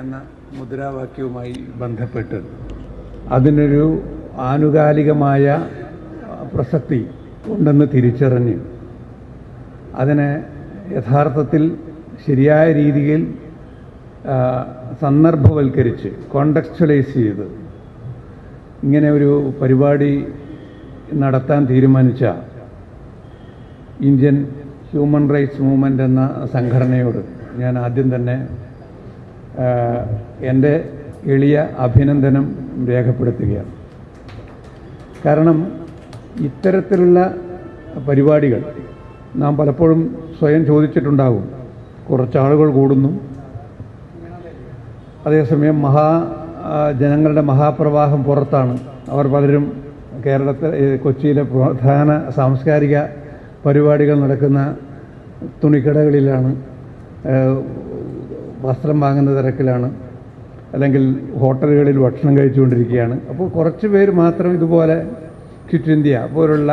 എന്ന മുദ്രാവാക്യവുമായി ബന്ധപ്പെട്ട് അതിനൊരു ആനുകാലികമായ പ്രസക്തി ഉണ്ടെന്ന് തിരിച്ചറിഞ്ഞ് അതിനെ യഥാർത്ഥത്തിൽ ശരിയായ രീതിയിൽ സന്ദർഭവൽക്കരിച്ച് കോണ്ടെക്സ്ച്വലൈസ് ചെയ്ത് ഇങ്ങനെ ഒരു പരിപാടി നടത്താൻ തീരുമാനിച്ച ഇന്ത്യൻ ഹ്യൂമൻ റൈറ്റ്സ് മൂവ്മെൻ്റ് എന്ന സംഘടനയോട് ഞാൻ ആദ്യം തന്നെ എൻ്റെ എളിയ അഭിനന്ദനം രേഖപ്പെടുത്തുകയാണ്. കാരണം ഇത്തരത്തിലുള്ള പരിപാടികൾ നാം പലപ്പോഴും സ്വയം ചോദിച്ചിട്ടുണ്ടാകും. കുറച്ചാളുകൾ കൂടുന്നു, അതേസമയം ജനങ്ങളുടെ മഹാപ്രവാഹം പുറത്താണ്. അവർ പലരും കൊച്ചിയിലെ പ്രധാന സാംസ്കാരിക പരിപാടികൾ നടക്കുന്ന തുണിക്കടകളിലാണ്, വസ്ത്രം വാങ്ങുന്ന തിരക്കിലാണ്, അല്ലെങ്കിൽ ഹോട്ടലുകളിൽ ഭക്ഷണം കഴിച്ചുകൊണ്ടിരിക്കുകയാണ്. അപ്പോൾ കുറച്ച് പേര് മാത്രം ഇതുപോലെ ക്വിറ്റ് ഇന്ത്യ പോലുള്ള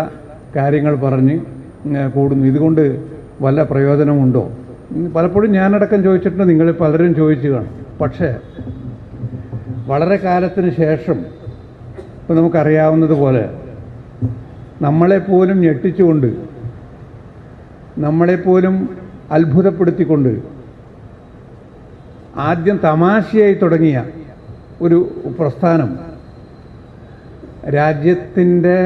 കാര്യങ്ങൾ പറഞ്ഞ് കൂടുന്നു. ഇതുകൊണ്ട് വല്ല പ്രയോജനമുണ്ടോ? പലപ്പോഴും ഞാനടക്കം ചോദിച്ചിട്ടുണ്ട്, നിങ്ങൾ പലരും ചോദിച്ചു കാണും. പക്ഷേ വളരെ കാലത്തിന് ശേഷം ഇപ്പം നമുക്കറിയാവുന്നതുപോലെ നമ്മളെപ്പോലും ഞെട്ടിച്ചുകൊണ്ട്, നമ്മളെപ്പോലും അത്ഭുതപ്പെടുത്തിക്കൊണ്ട് ആദ്യം തമാശയായി തുടങ്ങിയ ഒരു പ്രസ്ഥാനം രാജ്യത്തിൻ്റെ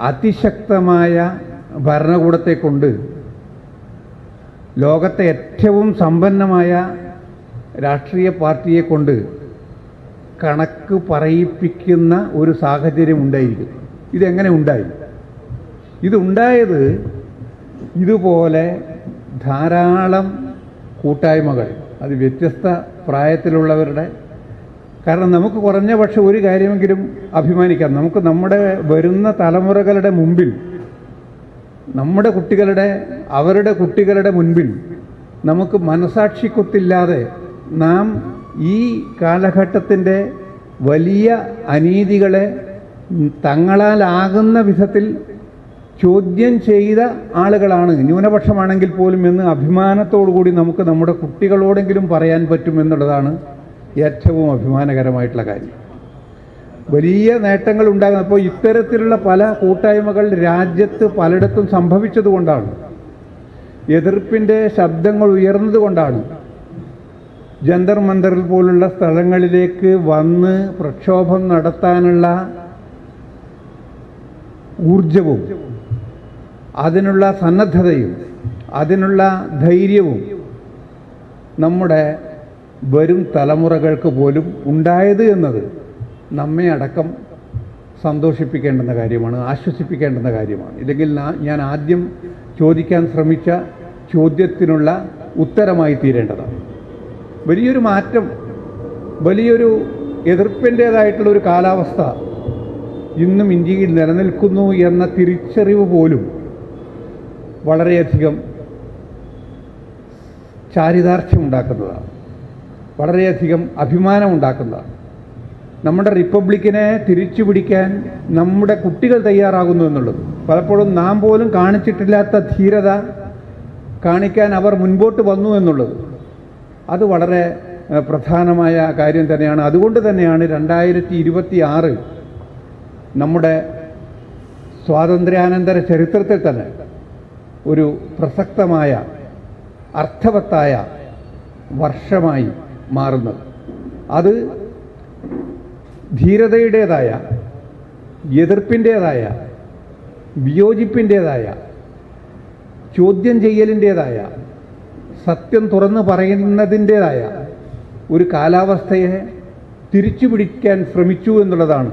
അതിശക്തമായ ഭരണകൂടത്തെ കൊണ്ട് ലോകത്തെ ഏറ്റവും സമ്പന്നമായ രാഷ്ട്രീയ പാർട്ടിയെ കൊണ്ട് കണക്ക് പറയിപ്പിക്കുന്ന ഒരു സാഹചര്യം ഉണ്ടായിരിക്കും. ഇതെങ്ങനെ ഉണ്ടായി? ഇതുണ്ടായത് ഇതുപോലെ ധാരാളം കൂട്ടായ്മകൾ, അത് വ്യത്യസ്ത പ്രായത്തിലുള്ളവരുടെ. കാരണം നമുക്ക് കുറഞ്ഞ പക്ഷം ഒരു കാര്യമെങ്കിലും അഭിമാനിക്കാം. നമുക്ക് നമ്മുടെ വരുന്ന തലമുറകളുടെ മുമ്പിൽ, നമ്മുടെ കുട്ടികളുടെ, അവരുടെ കുട്ടികളുടെ മുൻപിൽ നമുക്ക് മനസാക്ഷിക്കുത്തില്ലാതെ നാം ഈ കാലഘട്ടത്തിൻ്റെ വലിയ അനീതികളെ തങ്ങളാലാകുന്ന വിധത്തിൽ ചോദ്യം ചെയ്ത ആളുകളാണ്, ന്യൂനപക്ഷമാണെങ്കിൽ പോലും എന്ന് അഭിമാനത്തോടുകൂടി നമുക്ക് നമ്മുടെ കുട്ടികളോടെങ്കിലും പറയാൻ പറ്റുമെന്നുള്ളതാണ് ഏറ്റവും അഭിമാനകരമായിട്ടുള്ള കാര്യം. വലിയ നേട്ടങ്ങൾ ഉണ്ടാകുന്നത് അപ്പോൾ ഇത്തരത്തിലുള്ള പല കൂട്ടായ്മകൾ രാജ്യത്ത് പലയിടത്തും സംഭവിച്ചതുകൊണ്ടാണ്, എതിർപ്പിൻ്റെ ശബ്ദങ്ങൾ ഉയർന്നതുകൊണ്ടാണ്. ജന്തർ മന്ദറിൽ പോലുള്ള സ്ഥലങ്ങളിലേക്ക് വന്ന് പ്രക്ഷോഭം നടത്താനുള്ള ഊർജവും അതിനുള്ള സന്നദ്ധതയും അതിനുള്ള ധൈര്യവും നമ്മുടെ വരും തലമുറകൾക്ക് പോലും ഉണ്ടായത് എന്നത് നമ്മെ അടക്കം സന്തോഷിപ്പിക്കേണ്ടുന്ന കാര്യമാണ്, ആശ്വസിപ്പിക്കേണ്ടുന്ന കാര്യമാണ്. ഇല്ലെങ്കിൽ ഞാൻ ആദ്യം ചോദിക്കാൻ ശ്രമിച്ച ചോദ്യത്തിനുള്ള ഉത്തരമായി തീരേണ്ടതാണ്. വലിയൊരു മാറ്റം, വലിയൊരു എതിർപ്പിൻ്റേതായിട്ടുള്ളൊരു കാലാവസ്ഥ ഇന്നും ഇന്ത്യയിൽ നിലനിൽക്കുന്നു എന്ന തിരിച്ചറിവ് പോലും വളരെയധികം ചാരിതാർത്ഥ്യമുണ്ടാക്കുന്നതാണ്, വളരെയധികം അഭിമാനമുണ്ടാക്കുന്നതാണ്. നമ്മുടെ റിപ്പബ്ലിക്കിനെ തിരിച്ചു പിടിക്കാൻ നമ്മുടെ കുട്ടികൾ തയ്യാറാകുന്നു എന്നുള്ളത്, പലപ്പോഴും നാം പോലും കാണിച്ചിട്ടില്ലാത്ത ധീരത കാണിക്കാൻ അവർ മുൻപോട്ട് വന്നു എന്നുള്ളത്, അത് വളരെ പ്രധാനമായ കാര്യം തന്നെയാണ്. അതുകൊണ്ട് തന്നെയാണ് 2026 നമ്മുടെ സ്വാതന്ത്ര്യാനന്തര ചരിത്രത്തിൽ തന്നെ ഒരു പ്രസക്തമായ അർത്ഥവത്തായ വർഷമായി മാറുന്നത്. അത് ധീരതയുടേതായ, എതിർപ്പിൻ്റേതായ, വിയോജിപ്പിൻ്റേതായ, ചോദ്യം ചെയ്യലിൻ്റേതായ, സത്യം തുറന്നു പറയുന്നതിൻ്റേതായ ഒരു കാലാവസ്ഥയെ തിരിച്ചു പിടിക്കാൻ ശ്രമിച്ചു എന്നുള്ളതാണ്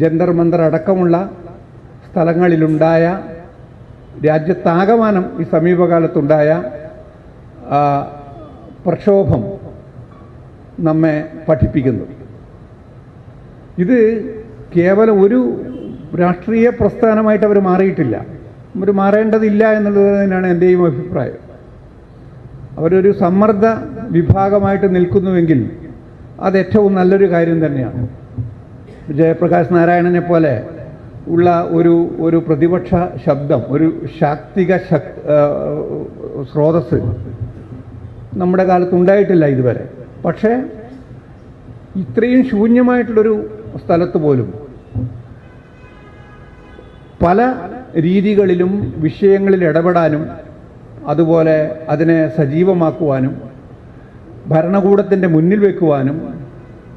ജന്തർ മന്ദർ അടക്കമുള്ള സ്ഥലങ്ങളിലുണ്ടായ, രാജ്യത്താകമാനം ഈ സമീപകാലത്തുണ്ടായ പ്രക്ഷോഭം നമ്മെ പഠിപ്പിക്കുന്നു. ഇത് കേവലം ഒരു രാഷ്ട്രീയ പ്രസ്ഥാനമായിട്ട് അവർ മാറിയിട്ടില്ല, അവർ മാറേണ്ടതില്ല എന്നുള്ളത് തന്നെയാണ് എൻ്റെയും അഭിപ്രായം. അവരൊരു സമ്മർദ്ദ വിഭാഗമായിട്ട് നിൽക്കുന്നുവെങ്കിൽ അത് ഏറ്റവും നല്ലൊരു കാര്യം തന്നെയാണ്. ജയപ്രകാശ് നാരായണനെ പോലെ ഉള്ള ഒരു പ്രതിപക്ഷ ശബ്ദം, ഒരു ശാക്തിക സ്രോതസ് നമ്മുടെ കാലത്തുണ്ടായിട്ടില്ല ഇതുവരെ. പക്ഷേ ഇത്രയും ശൂന്യമായിട്ടുള്ളൊരു സ്ഥലത്ത് പോലും പല രീതികളിലും വിഷയങ്ങളിൽ ഇടപെടാനും അതുപോലെ അതിനെ സജീവമാക്കുവാനും ഭരണകൂടത്തിൻ്റെ മുന്നിൽ വെക്കുവാനും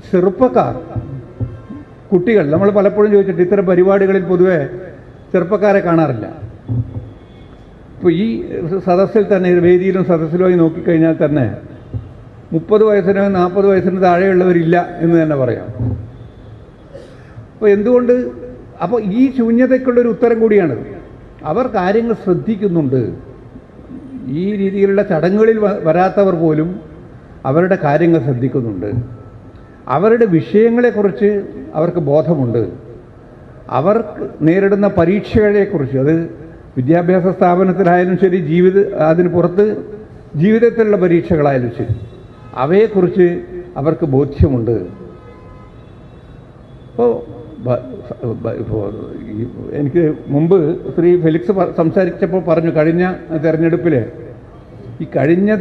ചെറുപ്പക്കാർ, കുട്ടികൾ, നമ്മൾ പലപ്പോഴും ചോദിച്ചിട്ട് ഇത്തരം പരിപാടികളിൽ പൊതുവെ ചെറുപ്പക്കാരെ കാണാറില്ല. ഇപ്പോൾ ഈ സദസ്സിൽ തന്നെ, വേദിയിലും സദസ്സിലുമായി നോക്കിക്കഴിഞ്ഞാൽ തന്നെ 30 വയസ്സിനോ 40 വയസ്സിന് താഴെയുള്ളവരില്ല എന്ന് തന്നെ പറയാം. അപ്പോൾ എന്തുകൊണ്ട്? അപ്പോൾ ഈ ശൂന്യതയ്ക്കുള്ളൊരു ഉത്തരം കൂടിയാണ്. അവർ കാര്യങ്ങൾ ശ്രദ്ധിക്കുന്നുണ്ട്. ഈ രീതിയിലുള്ള ചടങ്ങുകളിൽ വരാത്തവർ പോലും അവരുടെ കാര്യങ്ങൾ ശ്രദ്ധിക്കുന്നുണ്ട്. അവരുടെ വിഷയങ്ങളെക്കുറിച്ച് അവർക്ക് ബോധമുണ്ട്. അവർ നേരിടുന്ന പരീക്ഷകളെക്കുറിച്ച്, അത് വിദ്യാഭ്യാസ സ്ഥാപനത്തിലായാലും ശരി, അതിന് പുറത്ത് ജീവിതത്തിലുള്ള പരീക്ഷകളായാലും ശരി, അവയെക്കുറിച്ച് അവർക്ക് ബോധ്യമുണ്ട്. ഇപ്പോൾ എനിക്ക് മുമ്പ് ശ്രീ ഫെലിക്സ് സംസാരിച്ചപ്പോൾ പറഞ്ഞു, കഴിഞ്ഞ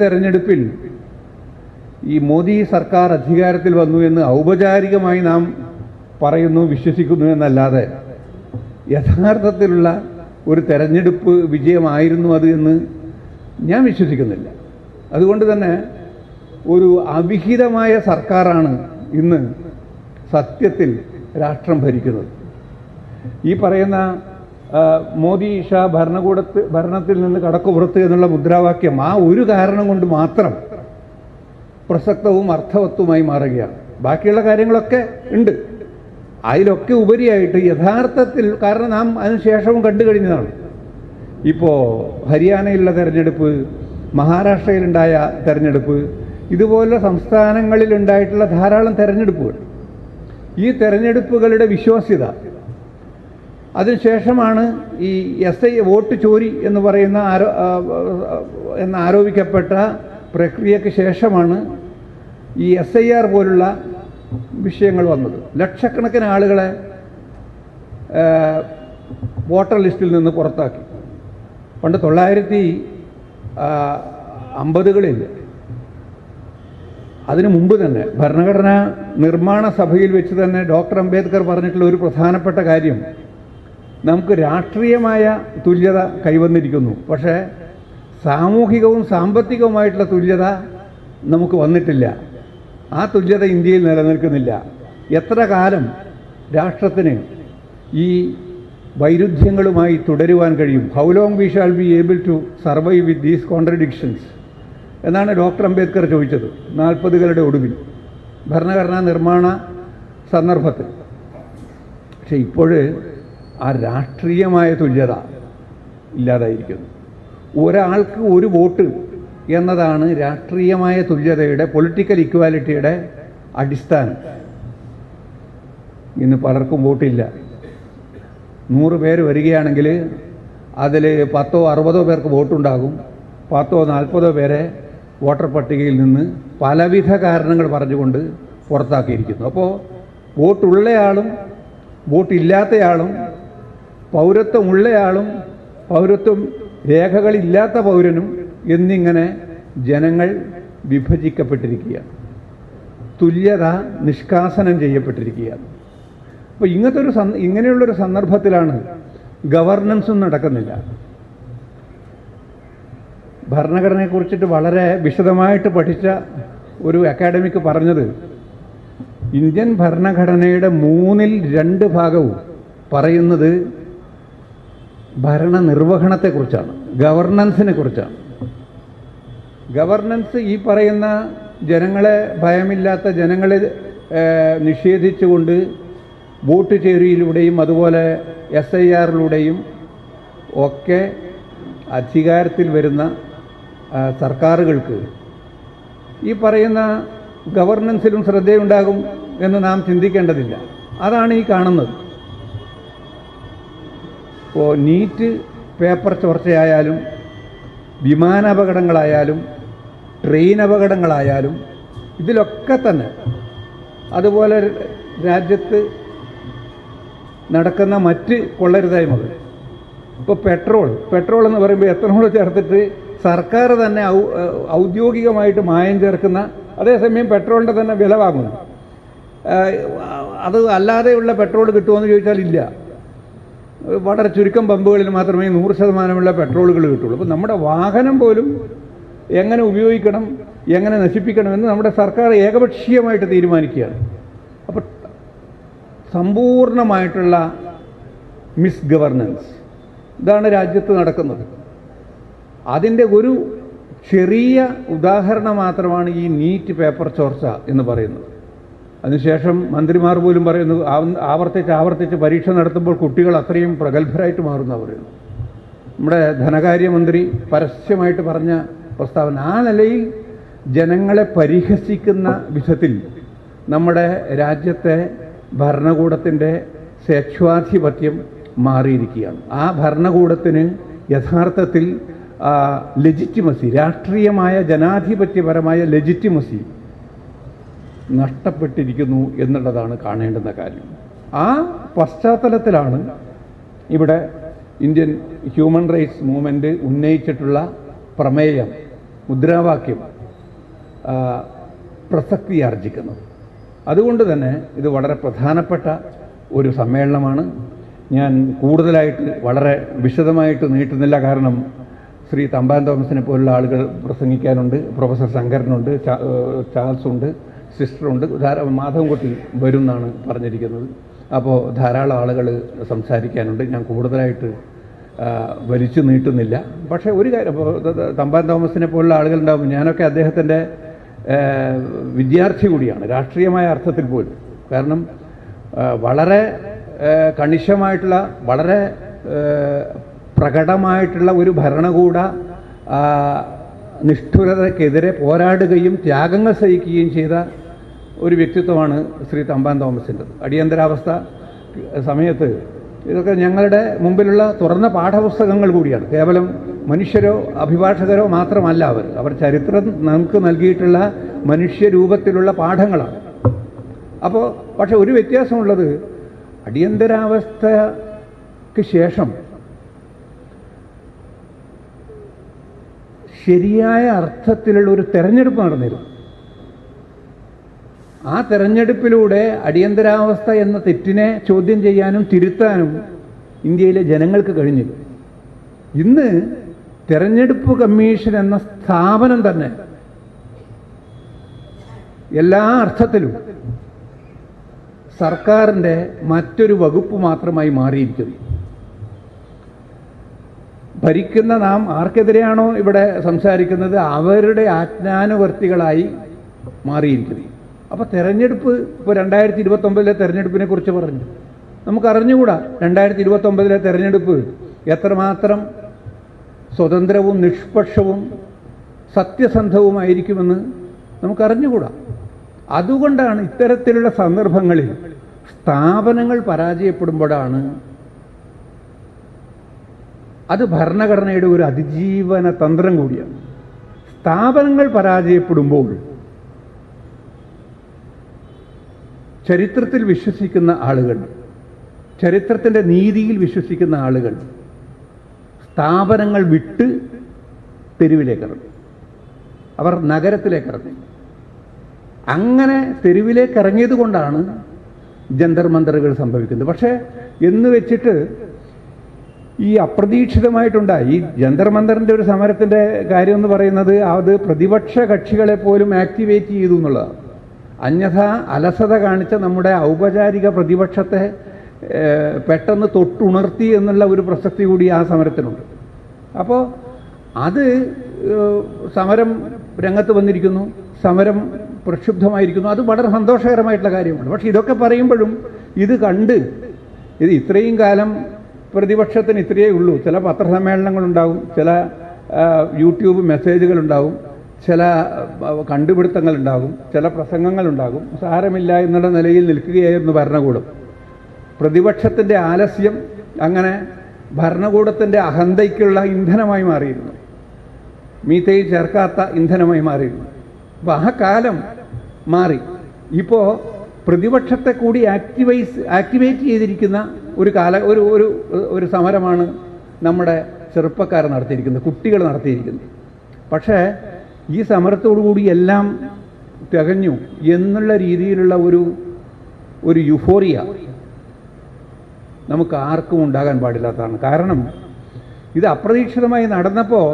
തെരഞ്ഞെടുപ്പിൽ ഈ മോദി സർക്കാർ അധികാരത്തിൽ വന്നു എന്ന് ഔപചാരികമായി നാം പറയുന്നു, വിശ്വസിക്കുന്നു എന്നല്ലാതെ യഥാർത്ഥത്തിലുള്ള ഒരു തെരഞ്ഞെടുപ്പ് വിജയമായിരുന്നു അത് എന്ന് ഞാൻ വിശ്വസിക്കുന്നില്ല. അതുകൊണ്ട് തന്നെ ഒരു അവിഹിതമായ സർക്കാരാണ് ഇന്ന് സത്യത്തിൽ രാഷ്ട്രം ഭരിക്കുന്നത്. ഈ പറയുന്ന മോദി ഷാ ഭരണത്തിൽ നിന്ന് കടക്കുപുറത്ത് എന്നുള്ള മുദ്രാവാക്യം ആ ഒരു കാരണം കൊണ്ട് മാത്രം പ്രസക്തവും അർത്ഥവത്തുമായി മാറുകയാണ്. ബാക്കിയുള്ള കാര്യങ്ങളൊക്കെ ഉണ്ട്. അതിലൊക്കെ ഉപരിയായിട്ട് യഥാർത്ഥത്തിൽ, കാരണം നാം അതിനുശേഷവും കണ്ടു കഴിഞ്ഞതാണ്. ഇപ്പോൾ ഹരിയാനയിലുള്ള തെരഞ്ഞെടുപ്പ്, മഹാരാഷ്ട്രയിലുണ്ടായ തെരഞ്ഞെടുപ്പ്, ഇതുപോലുള്ള സംസ്ഥാനങ്ങളിലുണ്ടായിട്ടുള്ള ധാരാളം തെരഞ്ഞെടുപ്പുകൾ. ഈ തെരഞ്ഞെടുപ്പുകളുടെ വിശ്വാസ്യത, അതിനുശേഷമാണ് ഈ വോട്ട് ചോരി എന്ന് പറയുന്ന ആരോപിക്കപ്പെട്ട പ്രക്രിയയ്ക്ക് ശേഷമാണ് ഈ SIR പോലുള്ള വിഷയങ്ങൾ വന്നത്. ലക്ഷക്കണക്കിന് ആളുകളെ വോട്ടർ ലിസ്റ്റിൽ നിന്ന് പുറത്താക്കി. പണ്ട് 1950കളിൽ, അതിനു മുമ്പ് തന്നെ ഭരണഘടനാ നിർമ്മാണ സഭയിൽ വെച്ച് തന്നെ ഡോക്ടർ അംബേദ്കർ പറഞ്ഞിട്ടുള്ള ഒരു പ്രധാനപ്പെട്ട കാര്യം, നമുക്ക് രാഷ്ട്രീയമായ തുല്യത കൈവന്നിരിക്കുന്നു, പക്ഷേ സാമൂഹികവും സാമ്പത്തികവുമായിട്ടുള്ള തുല്യത നമുക്ക് വന്നിട്ടില്ല. ആ തുല്യത ഇന്ത്യയിൽ നിലനിൽക്കുന്നില്ല. എത്ര കാലം രാഷ്ട്രത്തിന് ഈ വൈരുദ്ധ്യങ്ങളുമായി തുടരുവാൻ കഴിയും? How long we shall be able to survive with these contradictions എന്നാണ് ഡോക്ടർ അംബേദ്കർ ചോദിച്ചത് 40കളുടെ ഒടുവിൽ ഭരണഘടനാ നിർമ്മാണ സന്ദർഭത്തിൽ. പക്ഷെ ഇപ്പോൾ ആ രാഷ്ട്രീയമായ തുല്യത ഇല്ലാതായിരിക്കുന്നു. ഒരാൾക്ക് ഒരു വോട്ട് എന്നതാണ് രാഷ്ട്രീയമായ തുല്യതയുടെ, പൊളിറ്റിക്കൽ ഇക്വാലിറ്റിയുടെ അടിസ്ഥാനം. ഇന്ന് പലർക്കും വോട്ടില്ല. 100 പേര് വരികയാണെങ്കിൽ അതിൽ 10ഓ 60ഓ പേർക്ക് വോട്ടുണ്ടാകും. 10ഓ 40ഓ പേരെ വോട്ടർ പട്ടികയിൽ നിന്ന് പലവിധ കാരണങ്ങൾ പറഞ്ഞുകൊണ്ട് പുറത്താക്കിയിരിക്കുന്നു. അപ്പോൾ വോട്ടുള്ളയാളും വോട്ടില്ലാത്തയാളും, പൗരത്വമുള്ളയാളും പൗരത്വം രേഖകളില്ലാത്ത പൗരനും എന്നിങ്ങനെ ജനങ്ങൾ വിഭജിക്കപ്പെട്ടിരിക്കുകയാണ്. തുല്യത നിഷ്കാസനം ചെയ്യപ്പെട്ടിരിക്കുകയാണ്. അപ്പോൾ ഇങ്ങനെയുള്ളൊരു സന്ദർഭത്തിലാണ് ഗവർണൻസും നടക്കുന്നില്ല. ഭരണഘടനയെക്കുറിച്ചിട്ട് വളരെ വിശദമായിട്ട് പഠിച്ച ഒരു അക്കാഡമിക് പറഞ്ഞത്, ഇന്ത്യൻ ഭരണഘടനയുടെ 2/3 ഭാഗവും പറയുന്നത് ഭരണനിർവഹണത്തെക്കുറിച്ചാണ്, ഗവർണൻസിനെ കുറിച്ചാണ്. ഗവർണൻസ് ഈ പറയുന്ന ജനങ്ങളെ, ഭയമില്ലാത്ത ജനങ്ങളെ നിഷേധിച്ചുകൊണ്ട് വോട്ട് ചേരിയിലൂടെയും അതുപോലെ SIRലൂടെയും ഒക്കെ അധികാരത്തിൽ വരുന്ന സർക്കാരുകൾക്ക് ഈ പറയുന്ന ഗവർണൻസിലും ശ്രദ്ധയുണ്ടാകും എന്ന് നാം ചിന്തിക്കേണ്ടതില്ല. അതാണ് ഈ കാണുന്നത്. ഇപ്പോൾ നീറ്റ് പേപ്പർ ചോർച്ചയായാലും, വിമാനാപകടങ്ങളായാലും, ട്രെയിൻ അപകടങ്ങളായാലും, ഇതിലൊക്കെ തന്നെ, അതുപോലെ രാജ്യത്ത് നടക്കുന്ന മറ്റ് കൊള്ളരുതായ്മകൾ, ഇപ്പോൾ പെട്രോൾ എന്ന് പറയുമ്പോൾ എത്തനോൾ ചേർത്തിട്ട് സർക്കാർ തന്നെ ഔദ്യോഗികമായിട്ട് മായം ചേർക്കുന്ന, അതേസമയം പെട്രോളിൻ്റെ തന്നെ വില വാങ്ങുന്നു. അത് അല്ലാതെയുള്ള പെട്രോൾ കിട്ടുമെന്ന് ചോദിച്ചാൽ ഇല്ല. വളരെ ചുരുക്കം പമ്പുകളിൽ മാത്രമേ 100% പെട്രോളുകൾ കിട്ടുള്ളൂ. അപ്പോൾ നമ്മുടെ വാഹനം പോലും എങ്ങനെ ഉപയോഗിക്കണം, എങ്ങനെ നശിപ്പിക്കണമെന്ന് നമ്മുടെ സർക്കാർ ഏകപക്ഷീയമായിട്ട് തീരുമാനിക്കുകയാണ്. അപ്പോൾ സമ്പൂർണമായിട്ടുള്ള മിസ് ഗവർണൻസ് ഇതാണ് രാജ്യത്ത് നടക്കുന്നത്. അതിൻ്റെ ഒരു ചെറിയ ഉദാഹരണം മാത്രമാണ് ഈ നീറ്റ് പേപ്പർ ചോർച്ച എന്ന് പറയുന്നത്. അതിനുശേഷം മന്ത്രിമാർ പോലും പറയുന്നു, ആവർത്തിച്ച് പരീക്ഷ നടത്തുമ്പോൾ കുട്ടികൾ അത്രയും പ്രഗത്ഭരായിട്ട് മാറുന്ന പറയുന്നു. നമ്മുടെ ധനകാര്യമന്ത്രി പരസ്യമായിട്ട് പറഞ്ഞ പ്രസ്താവന ആ നിലയിൽ ജനങ്ങളെ പരിഹസിക്കുന്ന വിധത്തിൽ നമ്മുടെ രാജ്യത്തെ ഭരണകൂടത്തിൻ്റെ സ്വേച്ഛാധിപത്യം മാറിയിരിക്കുകയാണ്. ആ ഭരണകൂടത്തിന് യഥാർത്ഥത്തിൽ ലെജിറ്റിമസി, രാഷ്ട്രീയമായ ജനാധിപത്യപരമായ ലെജിറ്റിമസി നഷ്ടപ്പെട്ടിരിക്കുന്നു എന്നുള്ളതാണ് കാണേണ്ടുന്ന കാര്യം. ആ പശ്ചാത്തലത്തിലാണ് ഇവിടെ ഇന്ത്യൻ ഹ്യൂമൻ റൈറ്റ്സ് മൂവ്മെൻറ്റ് ഉന്നയിച്ചിട്ടുള്ള പ്രമേയം, മുദ്രാവാക്യം പ്രസക്തിയാർജിക്കുന്നത്. അതുകൊണ്ട് തന്നെ ഇത് വളരെ പ്രധാനപ്പെട്ട ഒരു സമ്മേളനമാണ്. ഞാൻ കൂടുതലായിട്ട് വളരെ വിശദമായിട്ട് നീട്ടുന്നില്ല. കാരണം ശ്രീ തമ്പാൻ തോമസിനെ പോലുള്ള ആളുകൾ പ്രസംഗിക്കാനുണ്ട്, പ്രൊഫസർ ശങ്കരനുണ്ട്, ചാൾസ് ഉണ്ട്, സിസ്റ്ററുണ്ട്, മാധവൻകുട്ടി വരും എന്നാണ് പറഞ്ഞിരിക്കുന്നത്. അപ്പോൾ ധാരാളം ആളുകൾ സംസാരിക്കാനുണ്ട്. ഞാൻ കൂടുതലായിട്ട് വലിച്ചു നീട്ടുന്നില്ല. പക്ഷേ ഒരു കാര്യം, തമ്പാൻ തോമസിനെ പോലുള്ള ആളുകളുണ്ടാവും. ഞാനൊക്കെ അദ്ദേഹത്തിൻ്റെ വിദ്യാർത്ഥി കൂടിയാണ്, രാഷ്ട്രീയമായ അർത്ഥത്തിൽ പോലും. കാരണം വളരെ കണിശമായിട്ടുള്ള, വളരെ പ്രകടമായിട്ടുള്ള ഒരു ഭരണകൂട നിഷ്ഠുരതയ്ക്കെതിരെ പോരാടുകയും ത്യാഗങ്ങൾ സഹിക്കുകയും ചെയ്ത ഒരു വ്യക്തിത്വമാണ് ശ്രീ തമ്പാൻ തോമസിൻ്റെത്. അടിയന്തരാവസ്ഥ സമയത്ത് ഇതൊക്കെ ഞങ്ങളുടെ മുമ്പിലുള്ള തുറന്ന പാഠപുസ്തകങ്ങൾ കൂടിയാണ്. കേവലം മനുഷ്യരോ അഭിഭാഷകരോ മാത്രമല്ല അവർ ചരിത്രം നമുക്ക് നൽകിയിട്ടുള്ള മനുഷ്യരൂപത്തിലുള്ള പാഠങ്ങളാണ്. അപ്പോൾ പക്ഷെ ഒരു വ്യത്യാസമുള്ളത്, അടിയന്തരാവസ്ഥയ്ക്ക് ശേഷം ശരിയായ അർത്ഥത്തിലുള്ള ഒരു തെരഞ്ഞെടുപ്പ് നടന്നിരുന്നു. ആ തെരഞ്ഞെടുപ്പിലൂടെ അടിയന്തരാവസ്ഥ എന്ന തെറ്റിനെ ചോദ്യം ചെയ്യാനും തിരുത്താനും ഇന്ത്യയിലെ ജനങ്ങൾക്ക് കഴിഞ്ഞില്ല. ഇന്ന് തെരഞ്ഞെടുപ്പ് കമ്മീഷൻ എന്ന സ്ഥാപനം തന്നെ എല്ലാ അർത്ഥത്തിലും സർക്കാരിൻ്റെ മറ്റൊരു വകുപ്പ് മാത്രമായി മാറിയിരിക്കുന്നു. ഭരിക്കുന്ന നാം ആർക്കെതിരെയാണോ ഇവിടെ സംസാരിക്കുന്നത് അവരുടെ ആജ്ഞാനുവർത്തികളായി മാറിയിരിക്കുന്നു. അപ്പോൾ തെരഞ്ഞെടുപ്പ്, ഇപ്പോൾ 2029 തെരഞ്ഞെടുപ്പിനെ കുറിച്ച് പറഞ്ഞു, നമുക്കറിഞ്ഞുകൂടാ 2029 തെരഞ്ഞെടുപ്പ് എത്രമാത്രം സ്വതന്ത്രവും നിഷ്പക്ഷവും സത്യസന്ധവുമായിരിക്കുമെന്ന് നമുക്കറിഞ്ഞുകൂടാ. അതുകൊണ്ടാണ് ഇത്തരത്തിലുള്ള സന്ദർഭങ്ങളിൽ സ്ഥാപനങ്ങൾ പരാജയപ്പെടുമ്പോഴാണ് അത് ഭരണഘടനയുടെ ഒരു അതിജീവന തന്ത്രം കൂടിയാണ്. സ്ഥാപനങ്ങൾ പരാജയപ്പെടുമ്പോൾ ചരിത്രത്തിൽ വിശ്വസിക്കുന്ന ആളുകൾ, ചരിത്രത്തിൻ്റെ നീതിയിൽ വിശ്വസിക്കുന്ന ആളുകൾ സ്ഥാപനങ്ങൾ വിട്ട് തെരുവിലേക്കിറങ്ങി, അവർ നഗരത്തിലേക്കിറങ്ങി. അങ്ങനെ തെരുവിലേക്കിറങ്ങിയത് കൊണ്ടാണ് ജന്തർ മന്ദറുകൾ സംഭവിക്കുന്നത്. പക്ഷേ എന്ന് വെച്ചിട്ട് ഈ അപ്രതീക്ഷിതമായിട്ടുണ്ടായി ഈ ജന്തർ മന്ദറിൻ്റെ ഒരു സമരത്തിൻ്റെ കാര്യം എന്ന് പറയുന്നത് അത് പ്രതിപക്ഷ കക്ഷികളെ പോലും ആക്ടിവേറ്റ് ചെയ്തു എന്നുള്ളതാണ്. അന്യഥ അലസത കാണിച്ച നമ്മുടെ ഔപചാരിക പ്രതിപക്ഷത്തെ പെട്ടെന്ന് തൊട്ടുണർത്തി എന്നുള്ള ഒരു പ്രസക്തി കൂടി ആ സമരത്തിനുണ്ട്. അപ്പോൾ അത് സമരം രംഗത്ത് വന്നിരിക്കുന്നു, സമരം പ്രക്ഷുബ്ധമായിരിക്കുന്നു, അത് വളരെ സന്തോഷകരമായിട്ടുള്ള കാര്യമാണ്. പക്ഷെ ഇതൊക്കെ പറയുമ്പോഴും ഇത് കണ്ട് ഇത് ഇത്രയും കാലം പ്രതിപക്ഷത്തിന് ഇത്രയേ ഉള്ളൂ. ചില പത്രസമ്മേളനങ്ങളുണ്ടാവും, ചില യൂട്യൂബ് മെസ്സേജുകളുണ്ടാവും, ചില കണ്ടുപിടുത്തങ്ങളുണ്ടാകും, ചില പ്രസംഗങ്ങളുണ്ടാകും. സാരമില്ല എന്നുള്ള നിലയിൽ നിൽക്കുകയായിരുന്നു ഭരണകൂടം. പ്രതിപക്ഷത്തിൻ്റെ ആലസ്യം അങ്ങനെ ഭരണകൂടത്തിൻ്റെ അഹന്തയ്ക്കുള്ള ഇന്ധനമായി മാറിയിരുന്നു, മീഥൈൽ ചേർക്കാത്ത ഇന്ധനമായി മാറിയിരുന്നു. അപ്പോൾ ആ കാലം മാറി. ഇപ്പോൾ പ്രതിപക്ഷത്തെ കൂടി ആക്ടിവേറ്റ് ചെയ്തിരിക്കുന്ന ഒരു സമരമാണ് നമ്മുടെ ചെറുപ്പക്കാർ നടത്തിയിരിക്കുന്നത്, കുട്ടികൾ നടത്തിയിരിക്കുന്നത്. പക്ഷേ ഈ സമരത്തോടുകൂടി എല്ലാം തികഞ്ഞു എന്നുള്ള രീതിയിലുള്ള ഒരു യുഫോറിയ നമുക്ക് ആർക്കും ഉണ്ടാകാൻ പാടില്ലാത്തതാണ്. കാരണം ഇത് അപ്രതീക്ഷിതമായി നടന്നപ്പോൾ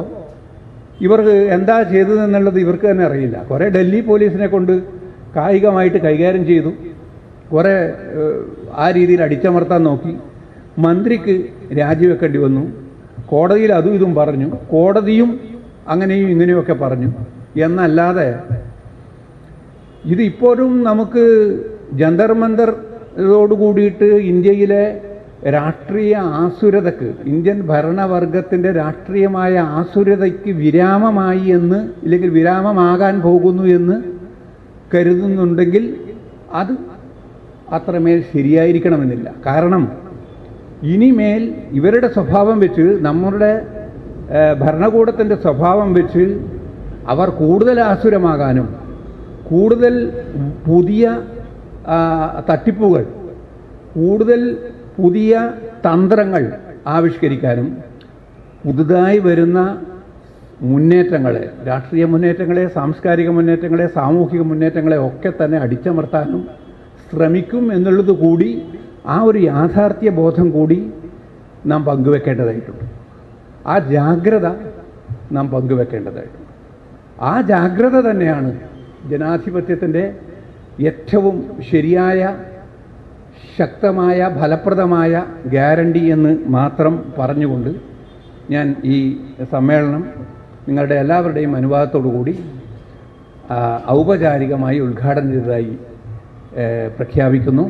ഇവർക്ക് എന്താ ചെയ്തതെന്നുള്ളത് ഇവർക്ക് തന്നെ അറിയില്ല. കുറേ ഡൽഹി പോലീസിനെ കൊണ്ട് കായികമായിട്ട് കൈകാര്യം ചെയ്തു, കുറേ ആ രീതിയിൽ അടിച്ചമർത്താൻ നോക്കി. മന്ത്രിക്ക് രാജിവെക്കേണ്ടി വന്നു. കോടതിയിൽ അതും ഇതും പറഞ്ഞു, കോടതിയും അങ്ങനെയും ഇങ്ങനെയൊക്കെ പറഞ്ഞു. എന്നല്ലാതെ ഇതിപ്പോഴും നമുക്ക് ജന്തർ മന്തറോട് കൂടിയിട്ട് ഇന്ത്യയിലെ രാഷ്ട്രീയ ആസുരതയ്ക്ക്, ഇന്ത്യൻ ഭരണവർഗത്തിൻ്റെ രാഷ്ട്രീയമായ ആസുരതയ്ക്ക് വിരാമമായി എന്ന്, ഇല്ലെങ്കിൽ വിരാമമാകാൻ പോകുന്നു എന്ന് കരുതുന്നുണ്ടെങ്കിൽ അത് അത്രമേൽ ശരിയായിരിക്കണമെന്നില്ല. കാരണം ഇനിമേൽ ഇവരുടെ സ്വഭാവം വെച്ച്, നമ്മുടെ ഭരണകൂടത്തിൻ്റെ സ്വഭാവം വെച്ച് അവർ കൂടുതൽ ആസുരമാകാനും കൂടുതൽ പുതിയ തട്ടിപ്പുകൾ, കൂടുതൽ പുതിയ തന്ത്രങ്ങൾ ആവിഷ്കരിക്കാനും പുതുതായി വരുന്ന മുന്നേറ്റങ്ങളെ, രാഷ്ട്രീയ മുന്നേറ്റങ്ങളെ, സാംസ്കാരിക മുന്നേറ്റങ്ങളെ, സാമൂഹിക മുന്നേറ്റങ്ങളെ ഒക്കെ തന്നെ അടിച്ചമർത്താനും ശ്രമിക്കും എന്നുള്ളത് കൂടി, ആ ഒരു യാഥാർത്ഥ്യ ബോധം കൂടി നാം പങ്കുവെക്കേണ്ടതായിട്ടുണ്ട്. ആ ജാഗ്രത നാം പങ്കുവെക്കേണ്ടതായിട്ടുണ്ട്. ആ ജാഗ്രത തന്നെയാണ് ജനാധിപത്യത്തിൻ്റെ ഏറ്റവും ശരിയായ, ശക്തമായ, ഫലപ്രദമായ ഗ്യാരണ്ടി എന്ന് മാത്രം പറഞ്ഞുകൊണ്ട് ഞാൻ ഈ സമ്മേളനം നിങ്ങളുടെ എല്ലാവരുടെയും അനുവാദത്തോടു കൂടി ഔപചാരികമായി ഉദ്ഘാടനം ചെയ്തതായി പ്രഖ്യാപിക്കുന്നു.